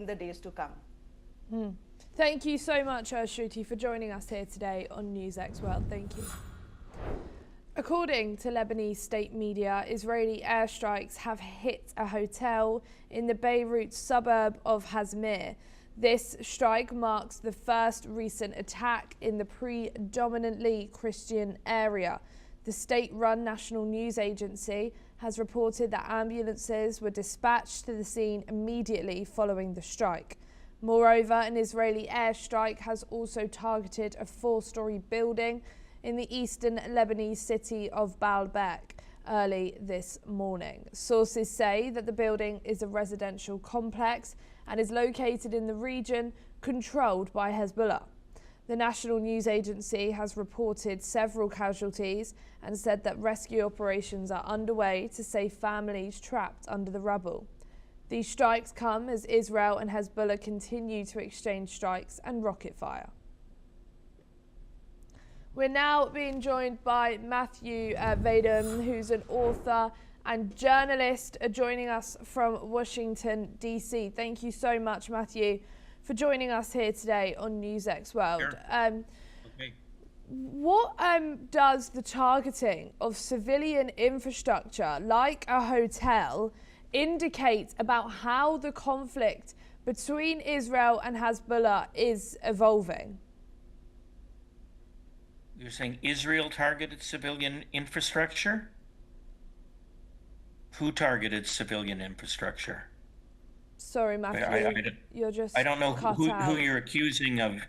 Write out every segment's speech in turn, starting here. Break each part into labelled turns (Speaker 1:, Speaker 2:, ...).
Speaker 1: in the days to come.
Speaker 2: Thank you so much, Shruti, for joining us here today on NewsX World. Thank you. According to Lebanese state media, Israeli airstrikes have hit a hotel in the Beirut suburb of Hazmir. This strike marks the first recent attack in the predominantly Christian area. The state-run national news agency has reported that ambulances were dispatched to the scene immediately following the strike. Moreover, an Israeli airstrike has also targeted a 4-story building in the eastern Lebanese city of Baalbek early this morning. Sources say that the building is a residential complex and is located in the region controlled by Hezbollah. The national news agency has reported several casualties and said that rescue operations are underway to save families trapped under the rubble. These strikes come as Israel and Hezbollah continue to exchange strikes and rocket fire. We're now being joined by Matthew Vadum, who's an author and journalist, joining us from Washington, D.C. Thank you so much, Matthew, for joining us here today on NewsX World.
Speaker 3: Sure. Okay.
Speaker 2: What does the targeting of civilian infrastructure, like a hotel, indicate about how the conflict between Israel and Hezbollah is evolving?
Speaker 3: You're saying Israel targeted civilian infrastructure? Who targeted civilian infrastructure?
Speaker 2: Sorry, Matthew, you're just
Speaker 3: I don't know who
Speaker 2: out.
Speaker 3: you're accusing of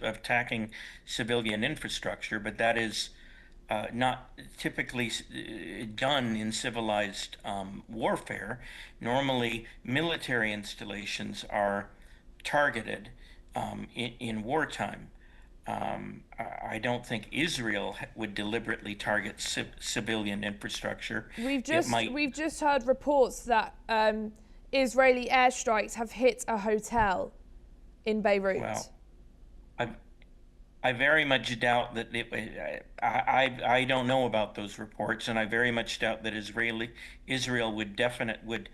Speaker 3: attacking civilian infrastructure, but that is not typically done in civilized warfare. Normally, military installations are targeted in wartime. I don't think Israel would deliberately target civilian infrastructure.
Speaker 2: We've just heard reports that Israeli airstrikes have hit a hotel in Beirut.
Speaker 3: Well, I very much doubt that I don't know about those reports, and I very much doubt that Israel would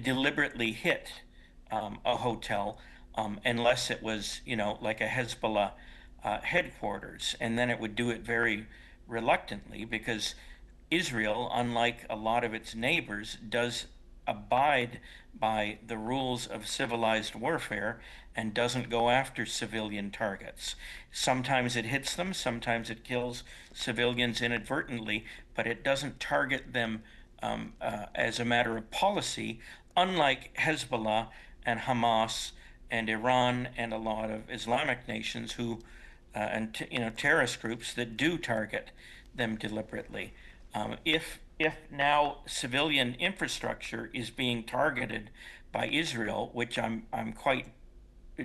Speaker 3: deliberately hit a hotel unless it was, like a Hezbollah headquarters, and then it would do it very reluctantly, because Israel, unlike a lot of its neighbors, does abide by the rules of civilized warfare and doesn't go after civilian targets. Sometimes it hits them, sometimes it kills civilians inadvertently, but it doesn't target them as a matter of policy, unlike Hezbollah and Hamas and Iran and a lot of Islamic nations who and terrorist groups that do target them deliberately. If now civilian infrastructure is being targeted by Israel, which I'm quite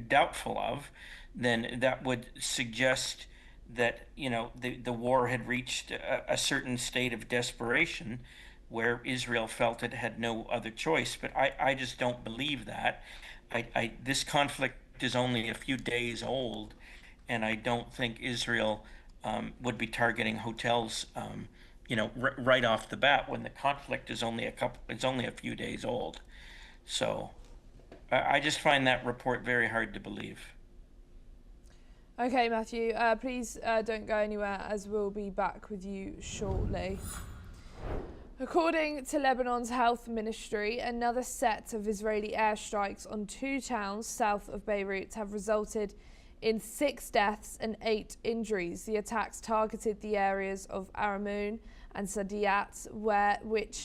Speaker 3: doubtful of, then that would suggest that the war had reached a certain state of desperation where Israel felt it had no other choice. But I just don't believe that. This conflict is only a few days old, and I don't think Israel would be targeting hotels right off the bat when the conflict is only a few days old. So I just find that report very hard to believe.
Speaker 2: Okay, Matthew, please don't go anywhere, as we'll be back with you shortly. According to Lebanon's health ministry, another set of Israeli airstrikes on 2 towns south of Beirut have resulted in 6 deaths and 8 injuries. The attacks targeted the areas of Aramoun and Sadiyat, which